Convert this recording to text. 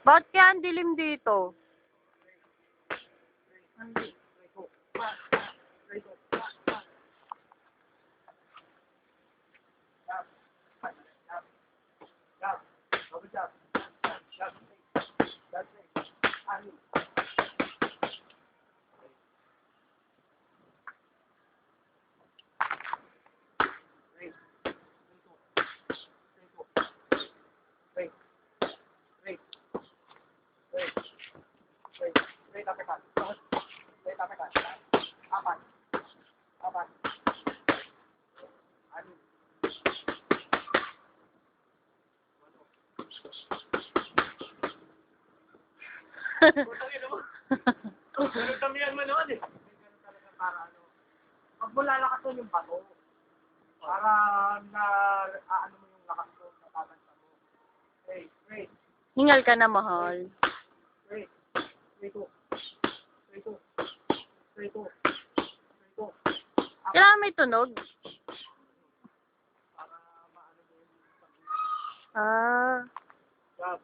Ba't kaya ang dilim dito? Pero damihan mo naman eh. Para ano, pag bulalakas yung bato, para na ano mo yung lakas mo, natatagsa mo. Wait. Hingal ka na, mahal. Wait, go. Kailangan may tunog. Para maano mo yung Ah. job.